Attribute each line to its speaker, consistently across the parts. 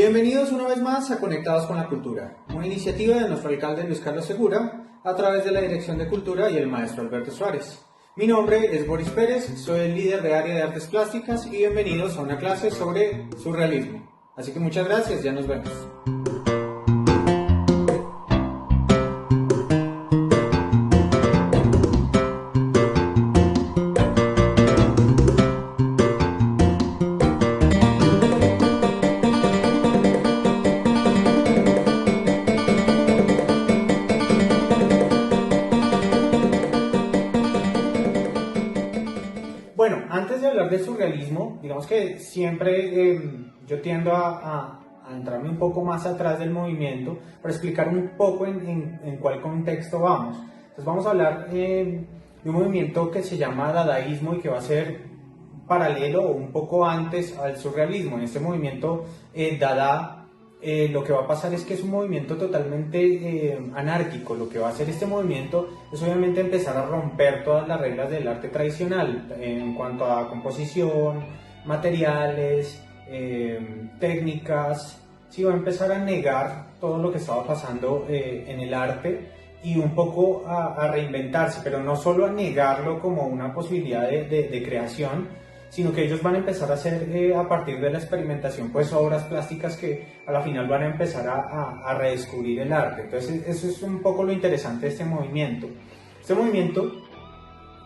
Speaker 1: Bienvenidos una vez más a Conectados con la Cultura, una iniciativa de nuestro alcalde Luis Carlos Segura a través de la Dirección de Cultura y el maestro Alberto Suárez. Mi nombre es Boris Pérez, soy el líder de área de artes plásticas y bienvenidos a una clase sobre surrealismo. Así que muchas gracias, ya nos vemos. Bueno, antes de hablar del surrealismo, digamos que siempre yo tiendo a entrarme un poco más atrás del movimiento para explicar un poco en cuál contexto vamos. Entonces vamos a hablar de un movimiento que se llama dadaísmo y que va a ser paralelo o un poco antes al surrealismo. En este movimiento dada lo que va a pasar es que es un movimiento totalmente anárquico. Lo que va a hacer este movimiento es obviamente empezar a romper todas las reglas del arte tradicional en cuanto a composición, materiales, técnicas. Sí, va a empezar a negar todo lo que estaba pasando en el arte y un poco a reinventarse, pero no solo a negarlo como una posibilidad de creación, sino que ellos van a empezar a hacer a partir de la experimentación pues obras plásticas que a la final van a empezar a redescubrir el arte. Entonces eso es un poco lo interesante de este movimiento. Este movimiento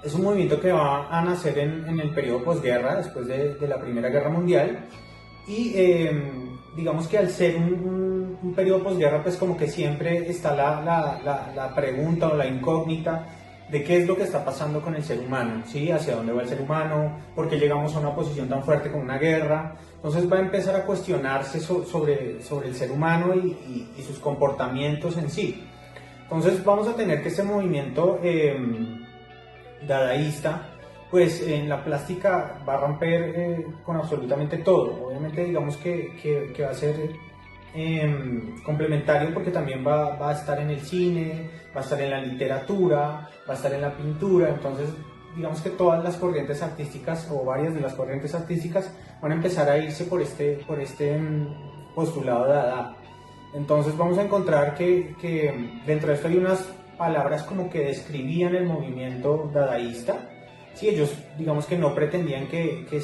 Speaker 1: es un movimiento que va a nacer en el periodo posguerra, después de la Primera Guerra Mundial, y digamos que al ser un periodo posguerra pues como que siempre está la pregunta o la incógnita de qué es lo que está pasando con el ser humano, ¿sí? Hacia dónde va el ser humano, por qué llegamos a una posición tan fuerte como una guerra. Entonces va a empezar a cuestionarse sobre el ser humano y sus comportamientos en sí. Entonces vamos a tener que este movimiento dadaísta, pues en la plástica va a romper con absolutamente todo. Obviamente digamos que va a ser complementario porque también va a estar en el cine, va a estar en la literatura, va a estar en la pintura. Entonces digamos que todas las corrientes artísticas o varias de las corrientes artísticas van a empezar a irse por este postulado de Dada. Entonces vamos a encontrar que dentro de esto hay unas palabras como que describían el movimiento dadaísta. Sí, ellos digamos que no pretendían que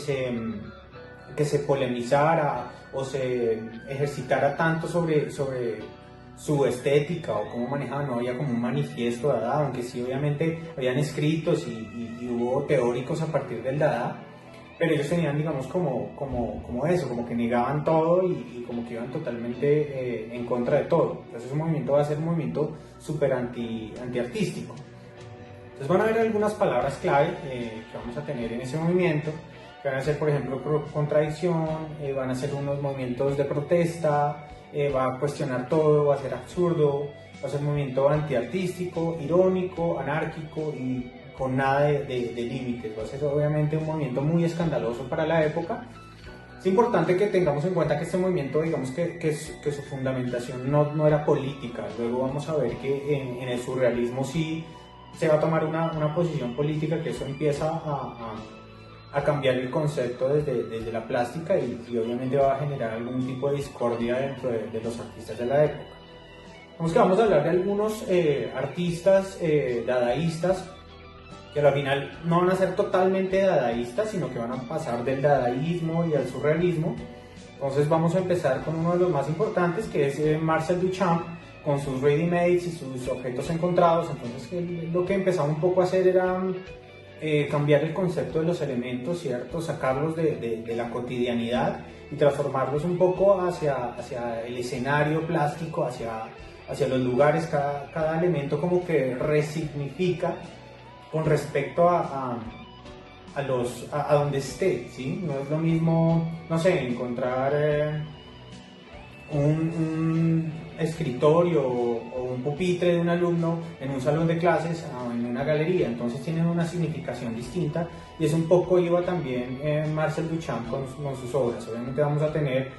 Speaker 1: se polemizara o se ejercitara tanto sobre su estética o cómo manejaban. No había como un manifiesto Dada, aunque sí obviamente habían escritos y hubo teóricos a partir del Dada, pero ellos tenían digamos como eso, como que negaban todo y como que iban totalmente en contra de todo. Entonces ese movimiento va a ser un movimiento súper antiartístico. Entonces van a haber algunas palabras clave que vamos a tener en ese movimiento, que van a ser por ejemplo contradicción, van a ser unos movimientos de protesta, va a cuestionar todo, va a ser absurdo, va a ser un movimiento antiartístico, irónico, anárquico y con nada de límites. Va a ser obviamente un movimiento muy escandaloso para la época. Es importante que tengamos en cuenta que este movimiento, digamos que su fundamentación no era política. Luego vamos a ver que en el surrealismo sí se va a tomar una posición política, que eso empieza a cambiar el concepto desde la plástica y obviamente va a generar algún tipo de discordia dentro de los artistas de la época. Vamos a hablar de algunos artistas dadaístas que al final no van a ser totalmente dadaístas, sino que van a pasar del dadaísmo y al surrealismo. Entonces vamos a empezar con uno de los más importantes, que es Marcel Duchamp, con sus ready-mades y sus objetos encontrados. Entonces lo que empezaba un poco a hacer era cambiar el concepto de los elementos, ¿cierto? Sacarlos de la cotidianidad y transformarlos un poco hacia el escenario plástico, hacia los lugares. Cada elemento como que resignifica con respecto a donde esté, ¿sí? No es lo mismo, no sé, encontrar un escritorio o un pupitre de un alumno en un salón de clases o en una galería. Entonces tienen una significación distinta y es un poco iba también Marcel Duchamp con sus obras. Obviamente vamos a tener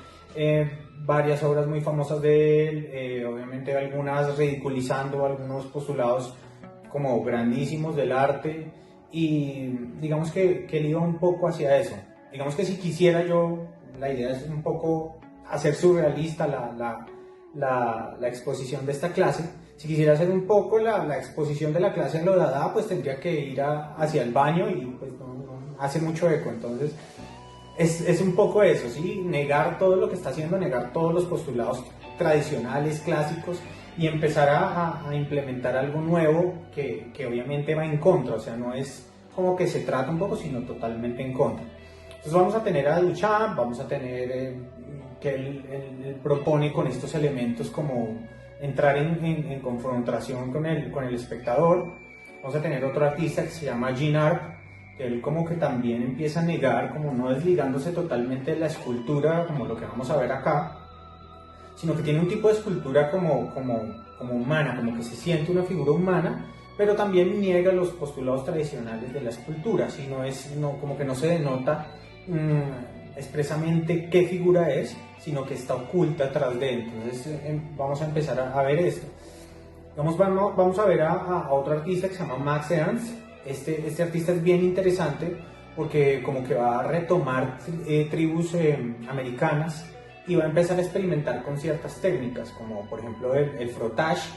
Speaker 1: varias obras muy famosas de él, obviamente algunas ridiculizando algunos postulados como grandísimos del arte, y digamos que él iba un poco hacia eso. Digamos que si quisiera yo, la idea es un poco hacer surrealista la exposición de esta clase. Si quisiera hacer un poco la exposición de la clase en lo Dada, pues tendría que ir hacia el baño y pues no hace mucho eco. Entonces es un poco eso, ¿sí? Negar todo lo que está haciendo, negar todos los postulados tradicionales, clásicos, y empezar a implementar algo nuevo que obviamente va en contra. O sea, no es como que se trata un poco, sino totalmente en contra. Entonces vamos a tener a Duchamp, vamos a tener que él propone con estos elementos como entrar en confrontación con el espectador. Vamos a tener otro artista que se llama Jean Art, que él como que también empieza a negar, como no desligándose totalmente de la escultura, como lo que vamos a ver acá, sino que tiene un tipo de escultura como humana, como que se siente una figura humana, pero también niega los postulados tradicionales de la escultura, como que no se denota expresamente qué figura es, sino que está oculta atrás de él. Entonces vamos a empezar a ver esto. Vamos a ver a otro artista que se llama Max Ernst. Este artista es bien interesante porque como que va a retomar tribus americanas y va a empezar a experimentar con ciertas técnicas, como por ejemplo el frottage.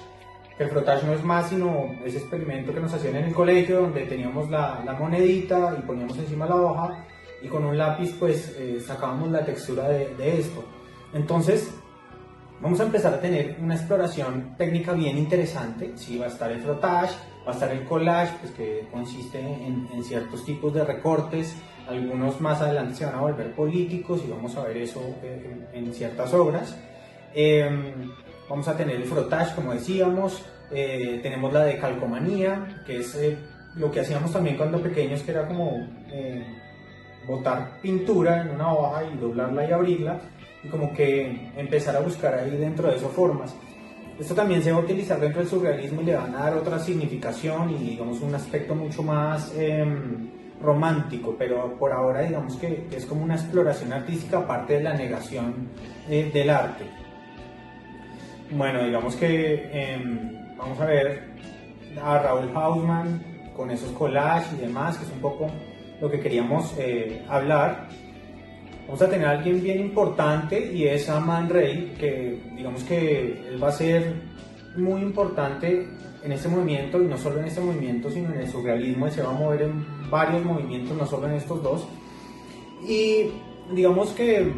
Speaker 1: El frottage no es más sino ese experimento que nos hacían en el colegio, donde teníamos la monedita y poníamos encima la hoja y con un lápiz pues sacábamos la textura de esto. Entonces vamos a empezar a tener una exploración técnica bien interesante. Sí, va a estar el frottage, va a estar el collage, pues, que consiste en ciertos tipos de recortes. Algunos más adelante se van a volver políticos y vamos a ver eso en ciertas obras. Vamos a tener el frottage, como decíamos. Tenemos la decalcomanía, que es lo que hacíamos también cuando pequeños, que era como botar pintura en una hoja y doblarla y abrirla, y como que empezar a buscar ahí dentro de eso formas. Esto también se va a utilizar dentro del surrealismo y le van a dar otra significación y digamos un aspecto mucho más romántico, pero por ahora digamos que es como una exploración artística aparte de la negación del arte. Bueno, digamos que vamos a ver a Raúl Hausmann con esos collages y demás, que es un poco lo que queríamos hablar. Vamos a tener a alguien bien importante y es a Man Ray, que digamos que él va a ser muy importante en este movimiento, y no solo en este movimiento sino en el surrealismo, y se va a mover en varios movimientos, no solo en estos dos. Y digamos que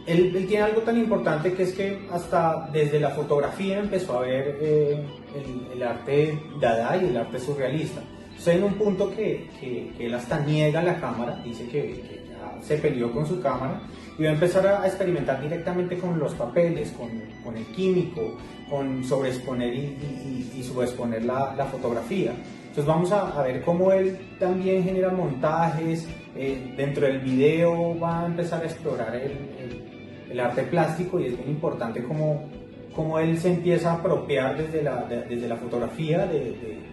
Speaker 1: él tiene algo tan importante, que es que hasta desde la fotografía empezó a ver el arte dada y el arte surrealista. Entonces en un punto que él hasta niega la cámara, dice que se peleó con su cámara y va a empezar a experimentar directamente con los papeles, con el químico, con sobreexponer y subexponer la fotografía. Entonces vamos a ver cómo él también genera montajes. Dentro del video va a empezar a explorar el arte plástico, y es bien importante cómo él se empieza a apropiar desde la fotografía de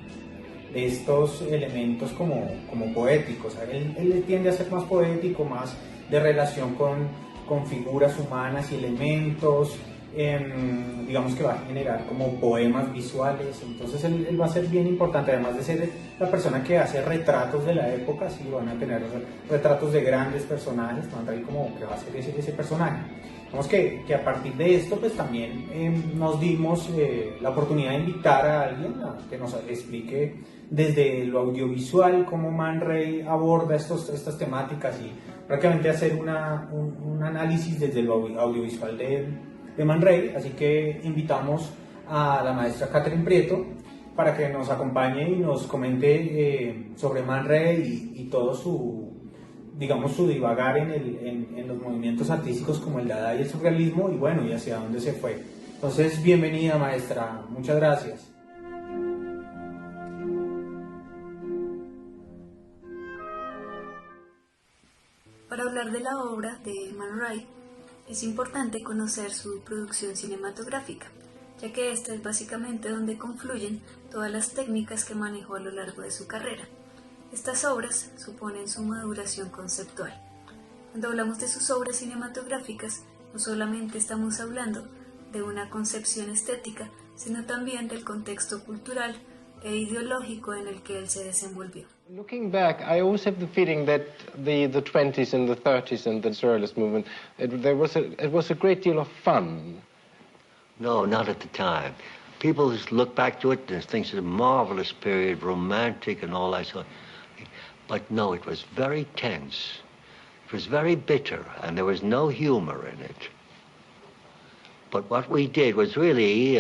Speaker 1: estos elementos como poéticos. Él tiende a ser más poético, más de relación con figuras humanas y elementos, digamos que va a generar como poemas visuales. Entonces él va a ser bien importante, además de ser la persona que hace retratos de la época. Sí, van a tener retratos de grandes personajes, van a traer como que va a ser ese personaje. Digamos que a partir de esto pues también nos dimos la oportunidad de invitar a alguien que nos explique desde lo audiovisual cómo Man Ray aborda estas temáticas, y prácticamente hacer un análisis desde lo audiovisual de Man Ray. Así que invitamos a la maestra Catherine Prieto para que nos acompañe y nos comente sobre Man Ray y todo su divagar en los movimientos artísticos como el Dada y el surrealismo, y bueno, y hacia dónde se fue. Entonces, bienvenida, maestra, muchas gracias.
Speaker 2: Para hablar de la obra de Man Ray, es importante conocer su producción cinematográfica, ya que esta es básicamente donde confluyen todas las técnicas que manejó a lo largo de su carrera. Estas obras suponen su maduración conceptual. Cuando hablamos de sus obras cinematográficas, no solamente estamos hablando de una concepción estética, sino también del contexto cultural e ideológico en el que él se desenvolvió.
Speaker 3: Looking back, I always have the feeling that the 20s and the 30s and the surrealist movement, it was a great deal of fun.
Speaker 4: No, not at the time. People just look back to it and think it's a marvelous period, romantic and all that sort of thing. But no, it was very tense. It was very bitter, and there was no humor in it. But what we did was really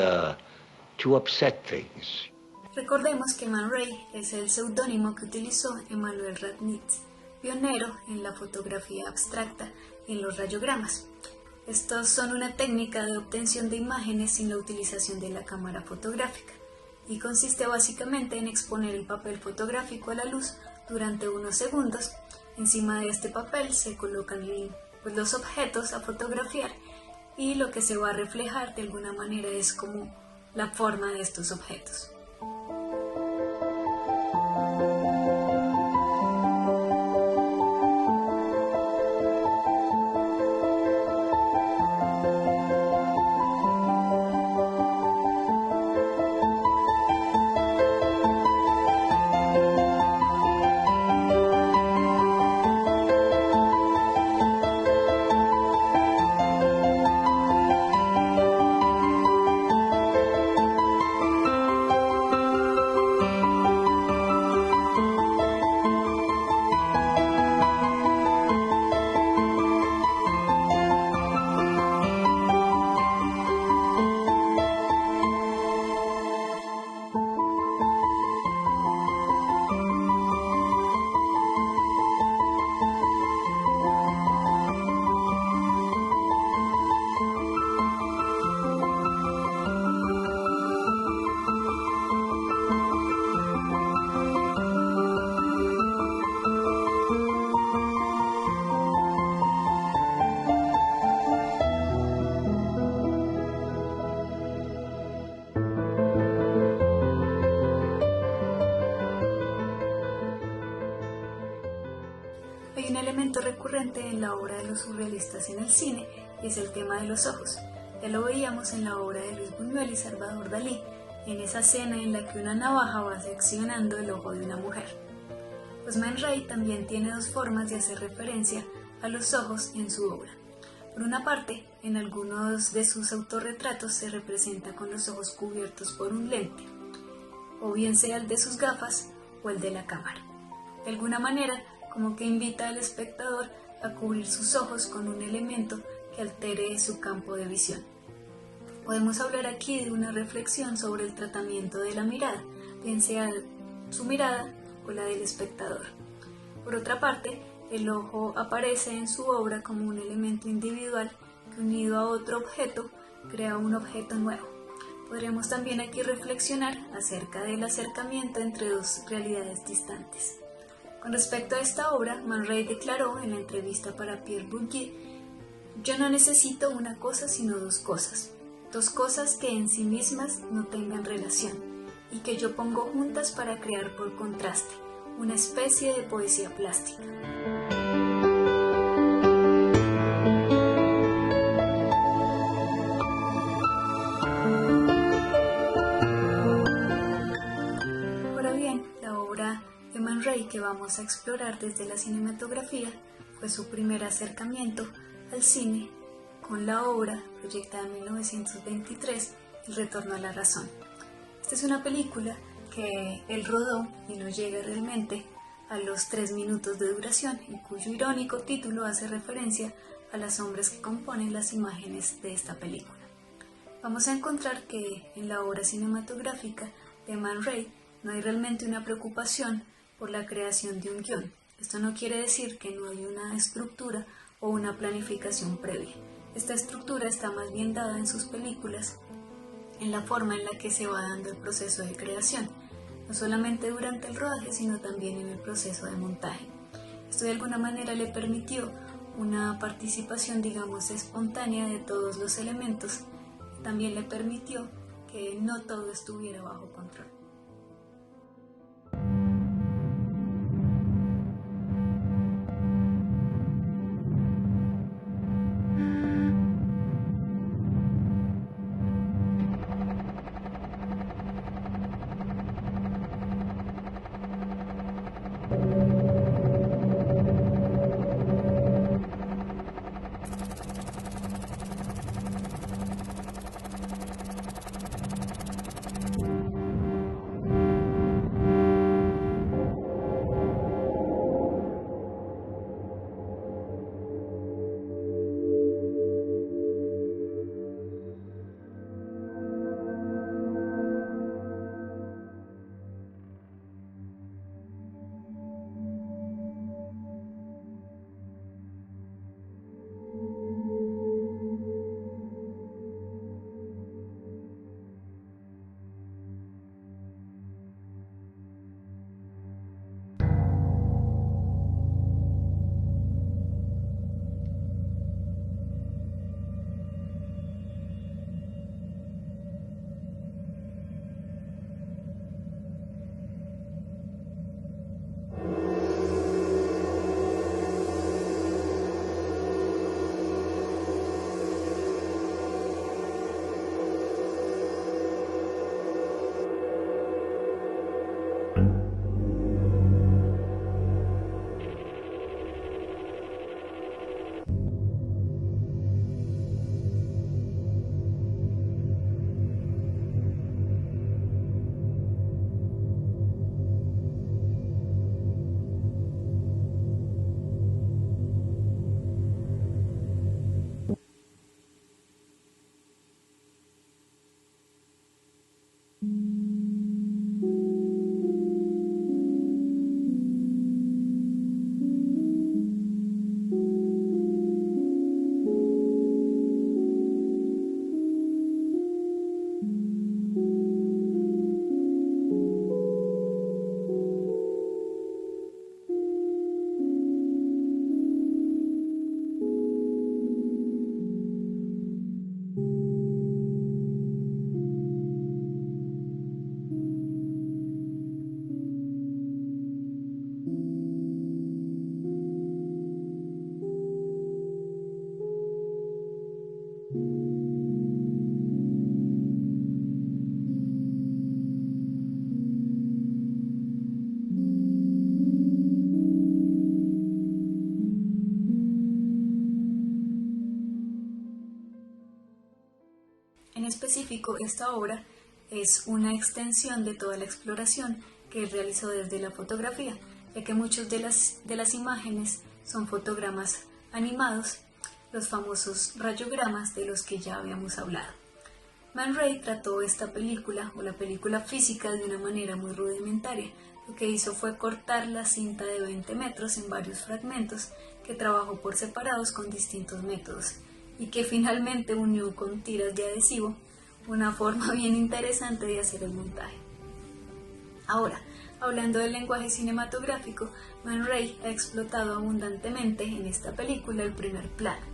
Speaker 4: to upset things.
Speaker 2: Recordemos que Man Ray es el seudónimo que utilizó Emanuel Radnitz, pionero en la fotografía abstracta y en los rayogramas. Estos son una técnica de obtención de imágenes sin la utilización de la cámara fotográfica y consiste básicamente en exponer el papel fotográfico a la luz durante unos segundos. Encima de este papel se colocan los objetos a fotografiar y lo que se va a reflejar de alguna manera es como la forma de estos objetos. Hay un elemento recurrente en la obra de los surrealistas en el cine y es el tema de los ojos. Ya lo veíamos en la obra de Luis Buñuel y Salvador Dalí, en esa escena en la que una navaja va seccionando el ojo de una mujer. Pues Man Ray también tiene dos formas de hacer referencia a los ojos en su obra. Por una parte, en algunos de sus autorretratos se representa con los ojos cubiertos por un lente, o bien sea el de sus gafas o el de la cámara. De alguna manera, como que invita al espectador a cubrir sus ojos con un elemento que altere su campo de visión. Podemos hablar aquí de una reflexión sobre el tratamiento de la mirada, bien sea su mirada o la del espectador. Por otra parte, el ojo aparece en su obra como un elemento individual que, unido a otro objeto, crea un objeto nuevo. Podríamos también aquí reflexionar acerca del acercamiento entre dos realidades distantes. Con respecto a esta obra, Man Ray declaró en la entrevista para Pierre Bourdieu: "Yo no necesito una cosa sino dos cosas que en sí mismas no tengan relación y que yo pongo juntas para crear por contraste una especie de poesía plástica". Ahora bien, la obra de Man Ray que vamos a explorar desde la cinematografía fue su primer acercamiento al cine con la obra proyectada en 1923, El retorno a la razón. Esta es una película que él rodó y no llega realmente a los 3 minutos de duración, y cuyo irónico título hace referencia a las sombras que componen las imágenes de esta película. Vamos a encontrar que en la obra cinematográfica de Man Ray no hay realmente una preocupación por la creación de un guión. Esto no quiere decir que no hay una estructura o una planificación previa. Esta estructura está más bien dada en sus películas, en la forma en la que se va dando el proceso de creación, no solamente durante el rodaje, sino también en el proceso de montaje. Esto de alguna manera le permitió una participación, digamos, espontánea de todos los elementos. También le permitió que no todo estuviera bajo control. En específico, esta obra es una extensión de toda la exploración que él realizó desde la fotografía, ya que muchas de las imágenes son fotogramas animados, los famosos rayogramas de los que ya habíamos hablado. Man Ray trató esta película o la película física de una manera muy rudimentaria. Lo que hizo fue cortar la cinta de 20 metros en varios fragmentos que trabajó por separados con distintos métodos y que finalmente unió con tiras de adhesivo, una forma bien interesante de hacer el montaje. Ahora, hablando del lenguaje cinematográfico, Man Ray ha explotado abundantemente en esta película el primer plano.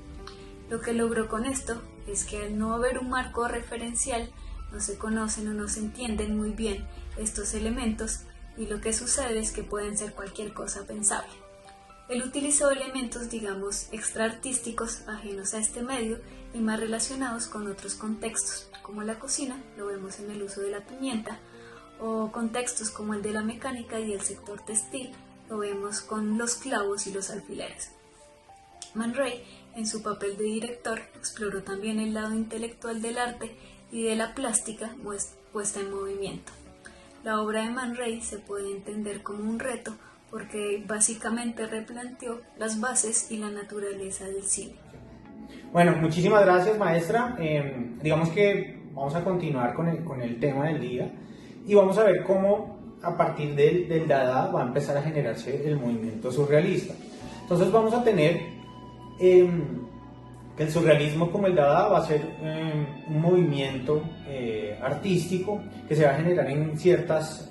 Speaker 2: Lo que logró con esto es que al no haber un marco referencial, no se conocen o no se entienden muy bien estos elementos y lo que sucede es que pueden ser cualquier cosa pensable. Él utilizó elementos, digamos, extraartísticos ajenos a este medio y más relacionados con otros contextos, como la cocina, lo vemos en el uso de la pimienta, o contextos como el de la mecánica y el sector textil, lo vemos con los clavos y los alfileres. Man Ray, en su papel de director, exploró también el lado intelectual del arte y de la plástica puesta en movimiento. La obra de Man Ray se puede entender como un reto porque básicamente replanteó las bases y la naturaleza del cine.
Speaker 1: Bueno, muchísimas gracias, maestra. Digamos que vamos a continuar con el tema del día y vamos a ver cómo a partir del Dada va a empezar a generarse el movimiento surrealista. Entonces vamos a tener que el surrealismo como el Dada va a ser un movimiento artístico que se va a generar en ciertas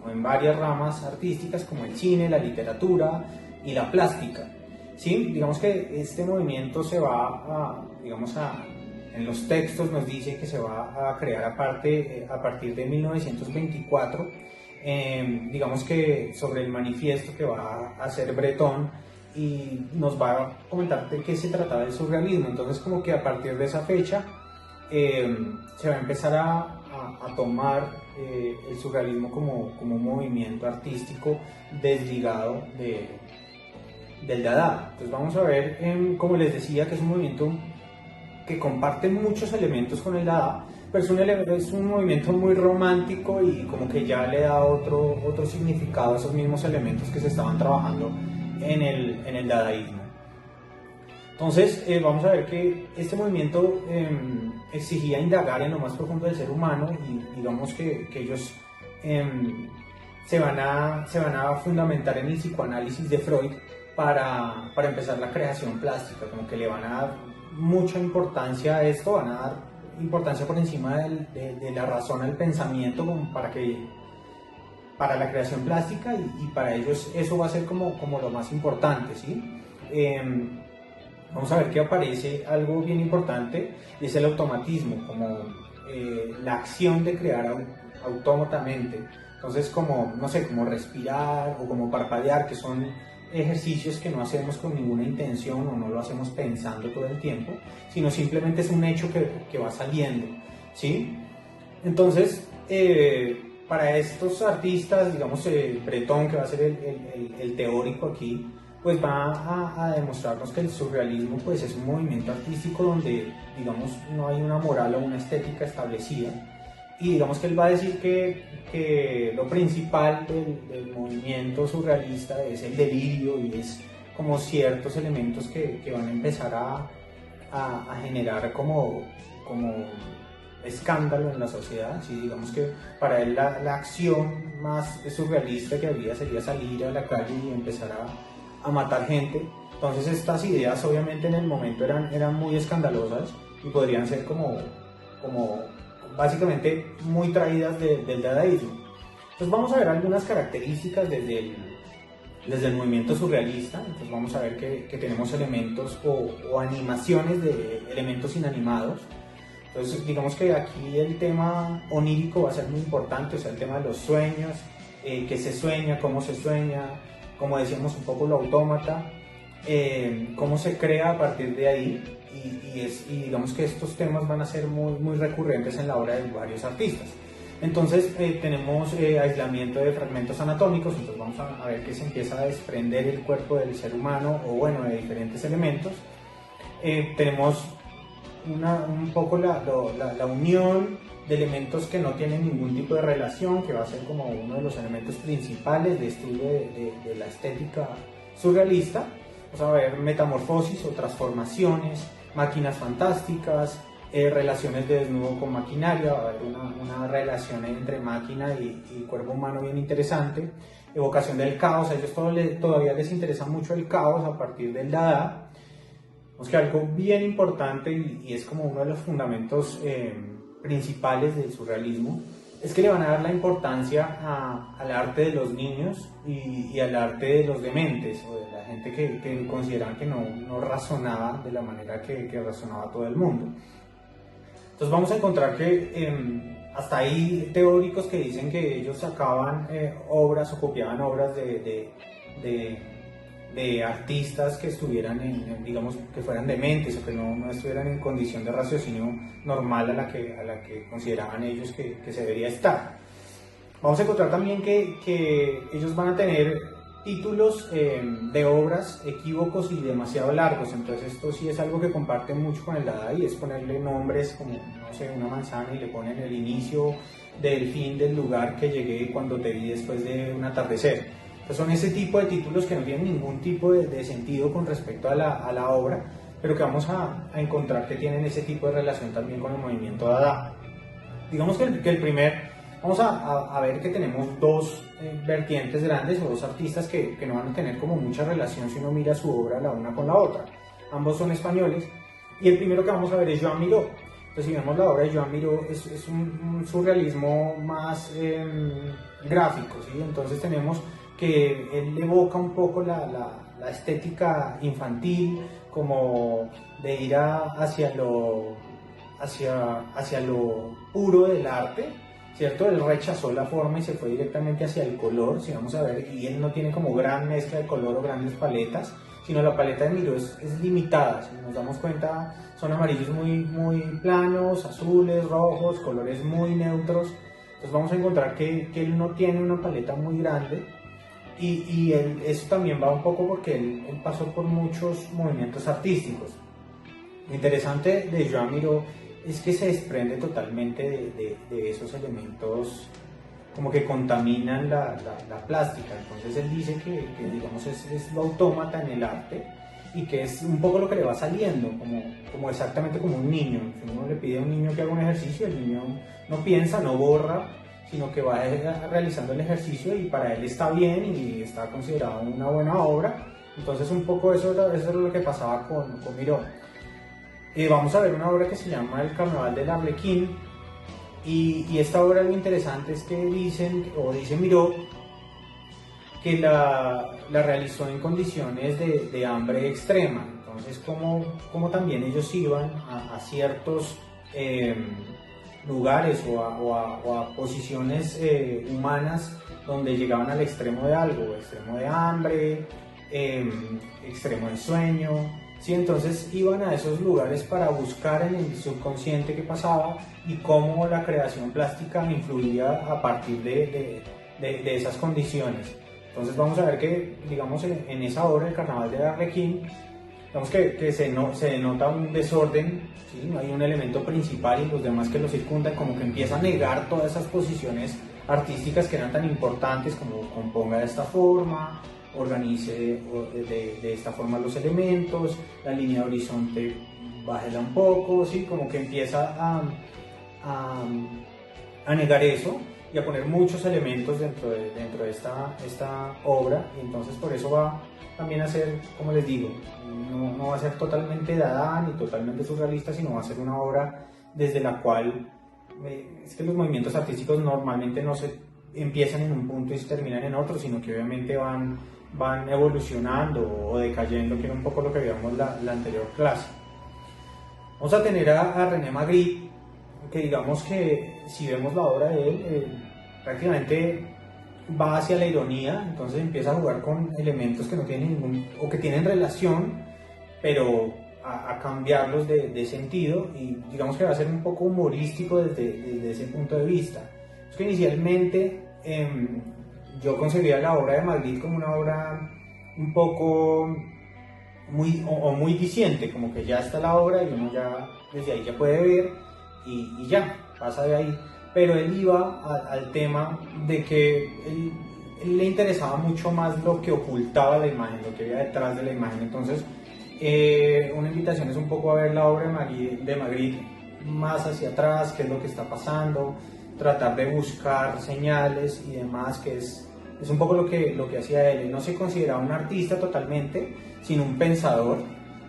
Speaker 1: o en varias ramas artísticas como el cine, la literatura y la plástica. ¿Sí? Digamos que este movimiento se va en los textos nos dice que se va a crear a partir de 1924, digamos que sobre el manifiesto que va a hacer Breton y nos va a comentar de qué se trataba el surrealismo. Entonces como que a partir de esa fecha se va a empezar a tomar el surrealismo como un movimiento artístico desligado del Dada. Entonces vamos a ver, como les decía, que es un movimiento que comparte muchos elementos con el Dada, pero es un movimiento muy romántico y como que ya le da otro significado a esos mismos elementos que se estaban trabajando en el dadaísmo. Entonces vamos a ver que este movimiento exigía indagar en lo más profundo del ser humano y digamos que ellos se van a fundamentar en el psicoanálisis de Freud para empezar la creación plástica, como que le van a dar mucha importancia a esto, van a dar importancia por encima de la razón al pensamiento como para la creación plástica y para ellos eso va a ser como lo más importante, ¿sí? Vamos a ver que aparece algo bien importante y es el automatismo, como la acción de crear autómatamente. Entonces como, no sé, como respirar o como parpadear, que son ejercicios que no hacemos con ninguna intención o no lo hacemos pensando todo el tiempo, sino simplemente es un hecho que va saliendo, ¿sí? Entonces, para estos artistas, digamos, Breton, que va a ser el teórico aquí, pues va a demostrarnos que el surrealismo pues es un movimiento artístico donde, digamos, no hay una moral o una estética establecida, y digamos que él va a decir que lo principal del movimiento surrealista es el delirio y es como ciertos elementos que van a empezar a generar como escándalo en la sociedad. ¿Sí? Digamos que para él la acción más surrealista que había sería salir a la calle y empezar a matar gente. Entonces estas ideas obviamente en el momento eran muy escandalosas y podrían ser como básicamente muy traídas del dadaísmo. Entonces vamos a ver algunas características desde el movimiento surrealista. Entonces vamos a ver que tenemos elementos o animaciones de elementos inanimados. Entonces digamos que aquí el tema onírico va a ser muy importante, o sea, el tema de los sueños, qué se sueña, cómo se sueña, como decíamos un poco lo autómata, cómo se crea a partir de ahí, y digamos que estos temas van a ser muy recurrentes en la obra de varios artistas. Entonces tenemos aislamiento de fragmentos anatómicos, entonces vamos a ver que se empieza a desprender el cuerpo del ser humano, o bueno, de diferentes elementos. Tenemos un poco la unión de elementos que no tienen ningún tipo de relación, que va a ser como uno de los elementos principales de estudio de la estética surrealista. Vamos a ver metamorfosis o transformaciones, máquinas fantásticas, relaciones de desnudo con maquinaria, va a haber una relación entre máquina y cuerpo humano bien interesante, evocación del caos. A ellos todavía les interesa mucho el caos a partir del Dada. Vamos que algo bien importante, y es como uno de los fundamentos principales del surrealismo, es que le van a dar la importancia al arte de los niños y al arte de los dementes, o de la gente que consideraban que no razonaba de la manera que razonaba todo el mundo. Entonces vamos a encontrar que hasta hay teóricos que dicen que ellos sacaban obras o copiaban obras de artistas que estuvieran digamos, que fueran dementes o que no estuvieran en condición de raciocinio normal a la que consideraban ellos que se debería estar. Vamos a encontrar también que ellos van a tener títulos de obras equívocos y demasiado largos. Entonces esto sí es algo que comparten mucho con el Dada, y es ponerle nombres como, no sé, una manzana, y le ponen el inicio del fin del lugar que llegué cuando te vi después de un atardecer. Entonces son ese tipo de títulos que no tienen ningún tipo de sentido con respecto a la obra, pero que vamos a encontrar que tienen ese tipo de relación también con el movimiento Dada. Digamos que el primer, vamos a ver que tenemos dos vertientes grandes, o dos artistas que no van a tener como mucha relación si uno mira su obra la una con la otra. Ambos son españoles, y el primero que vamos a ver es Joan Miró. Entonces si vemos la obra de Joan Miró, es un surrealismo más gráfico, ¿sí? Entonces tenemos que él evoca un poco la estética infantil, como de ir hacia lo puro del arte, ¿cierto? Él rechazó la forma y se fue directamente hacia el color, si vamos a ver, y él no tiene como gran mezcla de color o grandes paletas, sino la paleta de Miró es limitada. Si nos damos cuenta, son amarillos muy planos, azules, rojos, colores muy neutros. Entonces vamos a encontrar que él no tiene una paleta muy grande, y eso también va un poco porque él pasó por muchos movimientos artísticos. Lo interesante de Joan Miró es que se desprende totalmente de esos elementos como que contaminan la plástica. Entonces él dice que digamos es lo autómata en el arte, y que es un poco lo que le va saliendo, como exactamente como un niño. Si uno le pide a un niño que haga un ejercicio, el niño no piensa, no borra, sino que va realizando el ejercicio, y para él está bien y está considerado una buena obra. Entonces un poco eso es lo que pasaba con Miró. Vamos a ver una obra que se llama El Carnaval del Arlequín, y esta obra, lo interesante es que dice Miró que la realizó en condiciones de hambre extrema. Entonces como también ellos iban a ciertos lugares o a posiciones humanas donde llegaban al extremo de algo, extremo de hambre, extremo de sueño, ¿sí? Entonces iban a esos lugares para buscar en el subconsciente qué pasaba y cómo la creación plástica influía a partir de esas condiciones. Entonces vamos a ver que, digamos, en esa obra, el Carnaval de Arlequín, digamos que se denota un desorden, ¿sí? No hay un elemento principal y los demás que lo circundan, como que empieza a negar todas esas posiciones artísticas que eran tan importantes, como componga de esta forma, organice de esta forma los elementos, la línea de horizonte bájela un poco, ¿sí? Como que empieza a negar eso y a poner muchos elementos dentro de esta obra, y entonces por eso va también a ser, como les digo, no va a ser totalmente dada ni totalmente surrealista, sino va a ser una obra desde la cual es que los movimientos artísticos normalmente no se empiezan en un punto y se terminan en otro, sino que obviamente van evolucionando o decayendo, que era un poco lo que veíamos la anterior clase. Vamos a tener a René Magritte, que digamos que si vemos la obra de él, prácticamente va hacia la ironía, entonces empieza a jugar con elementos que no tienen ningún, o que tienen relación, pero a cambiarlos de sentido, y digamos que va a ser un poco humorístico desde ese punto de vista. Es que inicialmente yo concebía la obra de Magritte como una obra un poco muy diciente, como que ya está la obra y uno ya desde ahí ya puede ver y ya, pasa de ahí. Pero él iba al tema de que él le interesaba mucho más lo que ocultaba la imagen, lo que había detrás de la imagen. Entonces, una invitación es un poco a ver la obra de Magritte más hacia atrás, qué es lo que está pasando, tratar de buscar señales y demás, que es un poco lo que hacía él. Él no se consideraba un artista totalmente, sino un pensador,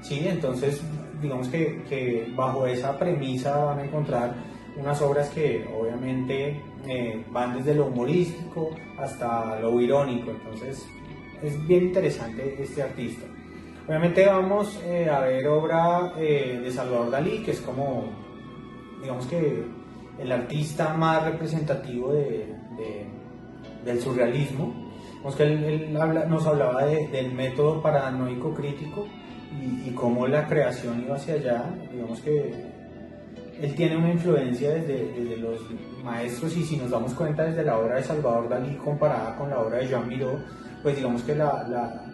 Speaker 1: ¿sí? Entonces, digamos que bajo esa premisa van a encontrar unas obras que obviamente van desde lo humorístico hasta lo irónico, entonces es bien interesante este artista. Obviamente vamos a ver obra de Salvador Dalí, que es como, digamos que el artista más representativo del surrealismo. Vemos que él nos hablaba del método paranoico crítico y cómo la creación iba hacia allá. Digamos que él tiene una influencia desde los maestros, y si nos damos cuenta desde la obra de Salvador Dalí comparada con la obra de Joan Miró, pues digamos que la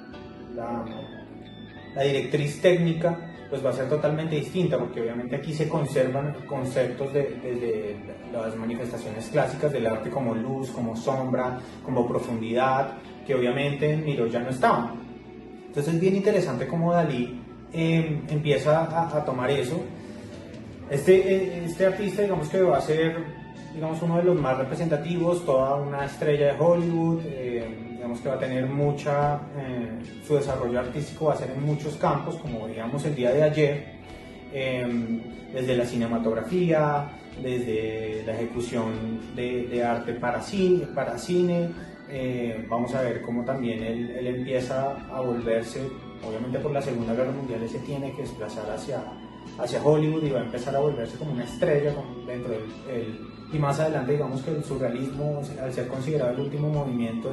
Speaker 1: directriz técnica pues va a ser totalmente distinta, porque obviamente aquí se conservan conceptos desde las manifestaciones clásicas del arte, como luz, como sombra, como profundidad, que obviamente en Miró ya no estaban. Entonces es bien interesante cómo Dalí empieza a tomar eso. Este artista, digamos que va a ser, digamos, uno de los más representativos, toda una estrella de Hollywood, digamos que va a tener su desarrollo artístico va a ser en muchos campos, como veíamos el día de ayer, desde la cinematografía, desde la ejecución de arte para cine, vamos a ver cómo también él empieza a volverse, obviamente por la Segunda Guerra Mundial él se tiene que desplazar hacia Hollywood y va a empezar a volverse como una estrella dentro y más adelante digamos que el surrealismo, al ser considerado el último movimiento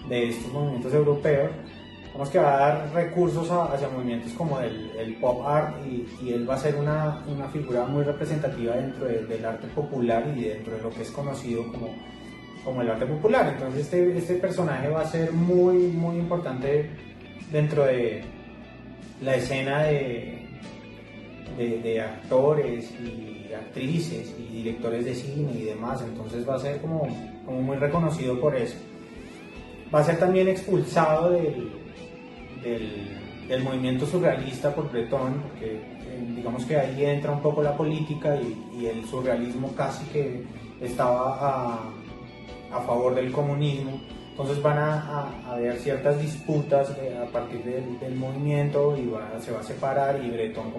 Speaker 1: de estos movimientos europeos, digamos que va a dar recursos hacia movimientos como el pop art, y él va a ser una figura muy representativa dentro del arte popular y dentro de lo que es conocido como el arte popular. Entonces este personaje va a ser muy importante dentro de la escena de actores y actrices y directores de cine y demás. Entonces va a ser como muy reconocido por eso. Va a ser también expulsado del movimiento surrealista por Breton, porque digamos que ahí entra un poco la política y el surrealismo casi que estaba a favor del comunismo. Entonces van a haber ciertas disputas a partir del movimiento, y se va a separar, y Breton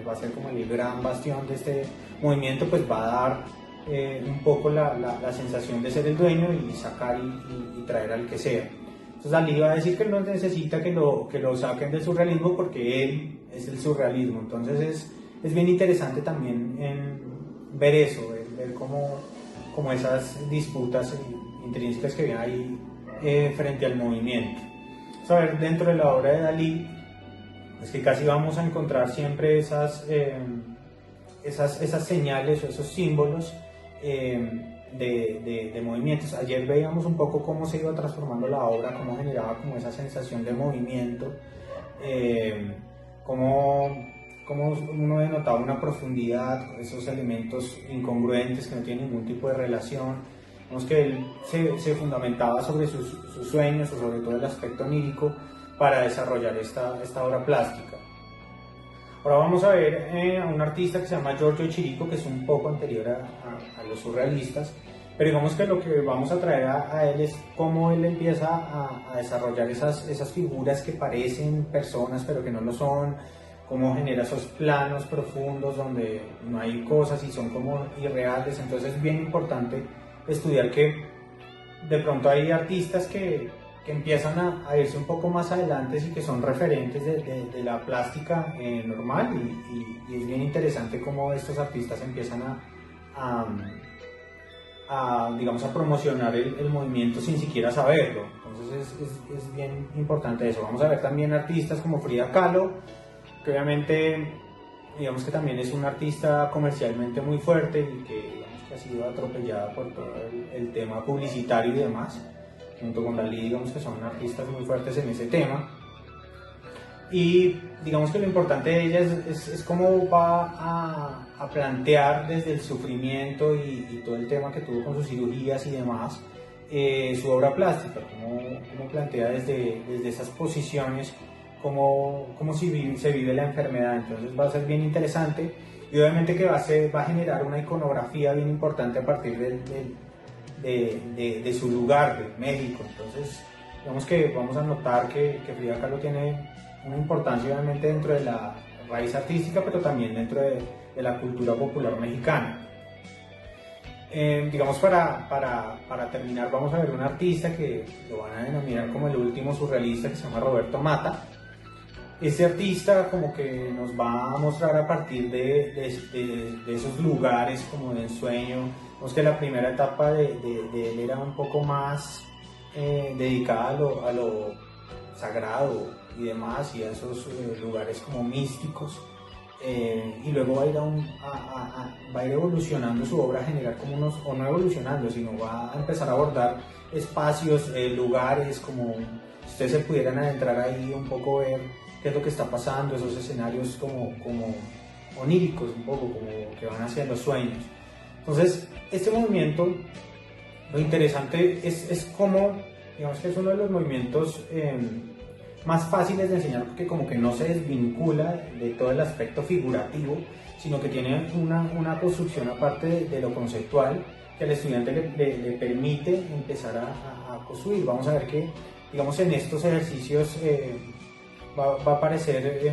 Speaker 1: va a ser como el gran bastión de este movimiento, pues va a dar un poco la sensación de ser el dueño y sacar y traer al que sea. Entonces Dalí va a decir que no necesita que lo saquen del surrealismo porque él es el surrealismo. Entonces es bien interesante también ver eso, ver cómo esas disputas intrínsecas que vienen ahí frente al movimiento. Vamos a ver dentro de la obra de Dalí es que casi vamos a encontrar siempre esas señales o esos símbolos de movimientos. Ayer veíamos un poco cómo se iba transformando la obra, cómo generaba como esa sensación de movimiento, cómo uno denotaba una profundidad, esos elementos incongruentes que no tienen ningún tipo de relación. Vemos que él se fundamentaba sobre sus sueños o sobre todo el aspecto onírico para desarrollar esta obra plástica. Ahora vamos a ver a un artista que se llama Giorgio Chirico, que es un poco anterior a los surrealistas, pero digamos que lo que vamos a traer a él es cómo él empieza a desarrollar esas figuras que parecen personas pero que no lo son, cómo genera esos planos profundos donde no hay cosas y son como irreales. Entonces es bien importante estudiar que de pronto hay artistas que empiezan a irse un poco más adelante y que son referentes de la plástica normal, y es bien interesante cómo estos artistas empiezan digamos, a promocionar el movimiento sin siquiera saberlo. Entonces es bien importante eso. Vamos a ver también artistas como Frida Kahlo, que obviamente digamos que también es una artista comercialmente muy fuerte y que, digamos, que ha sido atropellada por todo el tema publicitario y demás, junto con Dalí, digamos que son artistas muy fuertes en ese tema. Y digamos que lo importante de ella es cómo va a plantear desde el sufrimiento y todo el tema que tuvo con sus cirugías y demás, su obra plástica, cómo plantea desde esas posiciones cómo se vive la enfermedad. Entonces va a ser bien interesante, y obviamente que va a generar una iconografía bien importante a partir de su lugar, de México. Entonces digamos que vamos a notar que Frida Kahlo tiene una importancia obviamente dentro de la raíz artística, pero también dentro de la cultura popular mexicana. Digamos, para terminar, vamos a ver un artista que lo van a denominar como el último surrealista, que se llama Roberto Mata. Este artista como que nos va a mostrar a partir de esos lugares como de ensueño. Vemos que la primera etapa de él era un poco más dedicada a lo sagrado y demás, y a esos lugares como místicos, y luego va a ir evolucionando su obra, a generar como o no evolucionando, sino va a empezar a abordar espacios, lugares, como si ustedes se pudieran adentrar ahí un poco, ver qué es lo que está pasando, esos escenarios como oníricos, un poco como que van hacia los sueños. Entonces este movimiento, lo interesante es como, digamos que es uno de los movimientos más fáciles de enseñar, porque como que no se desvincula de todo el aspecto figurativo, sino que tiene una construcción aparte de lo conceptual, que al estudiante le permite empezar a construir. Vamos a ver que, digamos, en estos ejercicios va a aparecer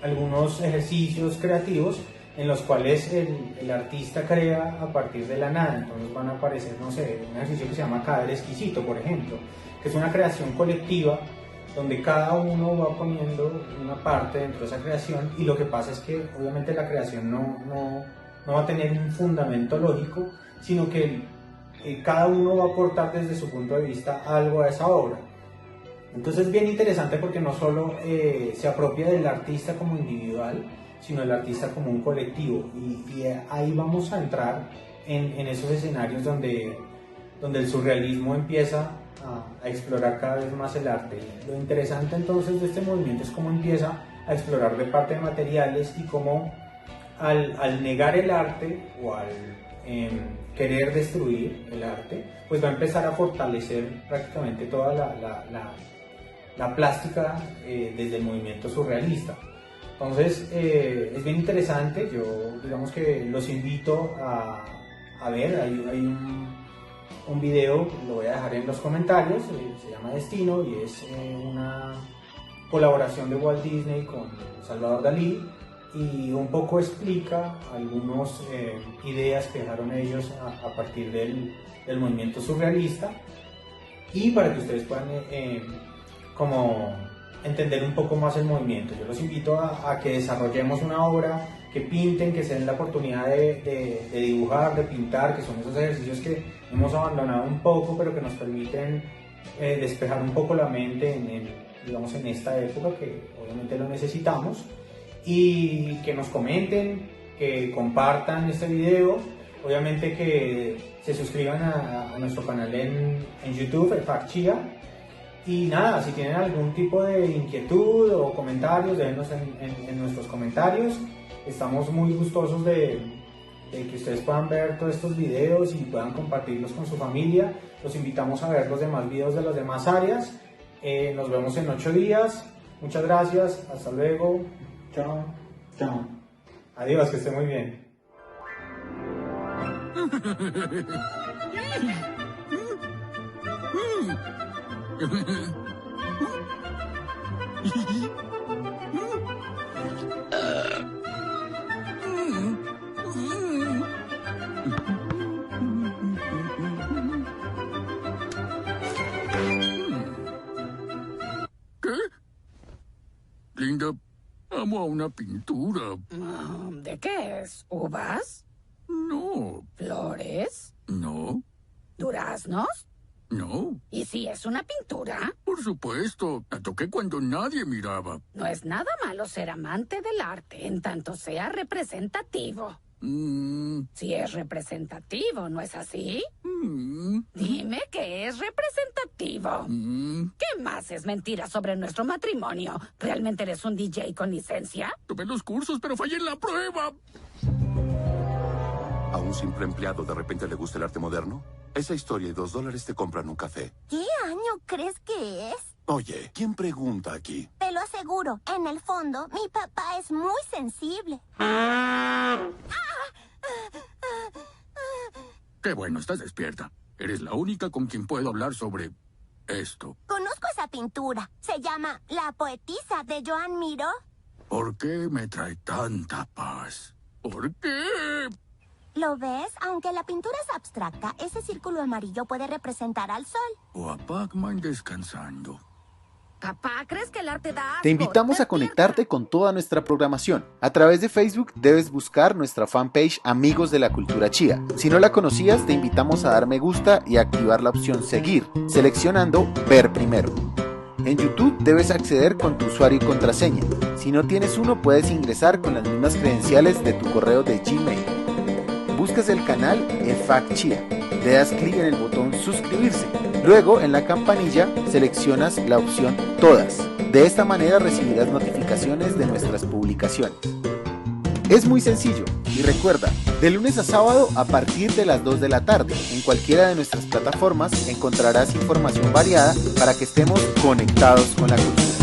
Speaker 1: algunos ejercicios creativos en los cuales el artista crea a partir de la nada. Entonces van a aparecer, no sé, un ejercicio que se llama Cadáver Exquisito, por ejemplo, que es una creación colectiva donde cada uno va poniendo una parte dentro de esa creación, y lo que pasa es que obviamente la creación no va a tener un fundamento lógico, sino que cada uno va a aportar desde su punto de vista algo a esa obra. Entonces es bien interesante porque no solo se apropia del artista como individual, sino del artista como un colectivo, y ahí vamos a entrar en esos escenarios donde el surrealismo empieza a explorar cada vez más el arte. Lo interesante entonces de este movimiento es cómo empieza a explorar de parte de materiales, y cómo al negar el arte o al querer destruir el arte, pues va a empezar a fortalecer prácticamente toda la plástica desde el movimiento surrealista. Entonces es bien interesante. Yo, digamos que los invito a ver, hay un video, lo voy a dejar en los comentarios, se llama Destino, y es una colaboración de Walt Disney con Salvador Dalí, y un poco explica algunas ideas que dejaron ellos a partir del movimiento surrealista, y para que ustedes puedan como entender un poco más el movimiento. Yo los invito a que desarrollemos una obra, que pinten, que se den la oportunidad de dibujar, de pintar, que son esos ejercicios que hemos abandonado un poco, pero que nos permiten despejar un poco la mente digamos, en esta época que obviamente lo necesitamos, y que nos comenten, que compartan este video, obviamente que se suscriban a nuestro canal en YouTube, el FAC Chía. Y nada, si tienen algún tipo de inquietud o comentarios, déjenos en nuestros comentarios. Estamos muy gustosos de que ustedes puedan ver todos estos videos y puedan compartirlos con su familia. Los invitamos a ver los demás videos de las demás áreas. Nos vemos en 8 días. Muchas gracias. Hasta luego. Chao. Chao. Adiós, que esté muy bien.
Speaker 5: ¿Qué? Linda, amo a una pintura.
Speaker 6: ¿De qué es? ¿Uvas?
Speaker 5: No,
Speaker 6: ¿Flores?
Speaker 5: no,
Speaker 6: ¿Duraznos?
Speaker 5: no.
Speaker 6: ¿Y si es una pintura?
Speaker 5: Por supuesto, la toqué cuando nadie miraba.
Speaker 6: No es nada malo ser amante del arte, en tanto sea representativo. Si es representativo, ¿no es así? Dime que es representativo. ¿Qué más es mentira sobre nuestro matrimonio? ¿Realmente eres un DJ con licencia?
Speaker 5: Tomé los cursos, pero fallé en la prueba.
Speaker 7: ¿A un simple empleado de repente le gusta el arte moderno? Esa historia y $2 te compran un café.
Speaker 8: ¿Qué año crees que es?
Speaker 7: Oye, ¿quién pregunta aquí?
Speaker 8: Te lo aseguro, en el fondo, mi papá es muy sensible.
Speaker 5: Qué bueno, estás despierta. Eres la única con quien puedo hablar sobre esto.
Speaker 8: Conozco esa pintura. Se llama La poetisa de Joan Miró.
Speaker 5: ¿Por qué me trae tanta paz? ¿Por qué?
Speaker 8: ¿Lo ves? Aunque la pintura es abstracta, ese círculo amarillo puede representar al sol.
Speaker 5: O a Pac-Man descansando.
Speaker 6: Papá, ¿crees que el arte da asco?
Speaker 9: Te invitamos a conectarte con toda nuestra programación. A través de Facebook debes buscar nuestra fanpage Amigos de la Cultura Chía. Si no la conocías, te invitamos a dar me gusta y a activar la opción Seguir, seleccionando Ver primero. En YouTube debes acceder con tu usuario y contraseña. Si no tienes uno, puedes ingresar con las mismas credenciales de tu correo de Gmail. Buscas el canal El FAC Chía. Le das clic en el botón suscribirse. Luego, en la campanilla, seleccionas la opción Todas. De esta manera recibirás notificaciones de nuestras publicaciones. Es muy sencillo y recuerda, de lunes a sábado a partir de las 2 de la tarde, en cualquiera de nuestras plataformas encontrarás información variada para que estemos conectados con la cultura.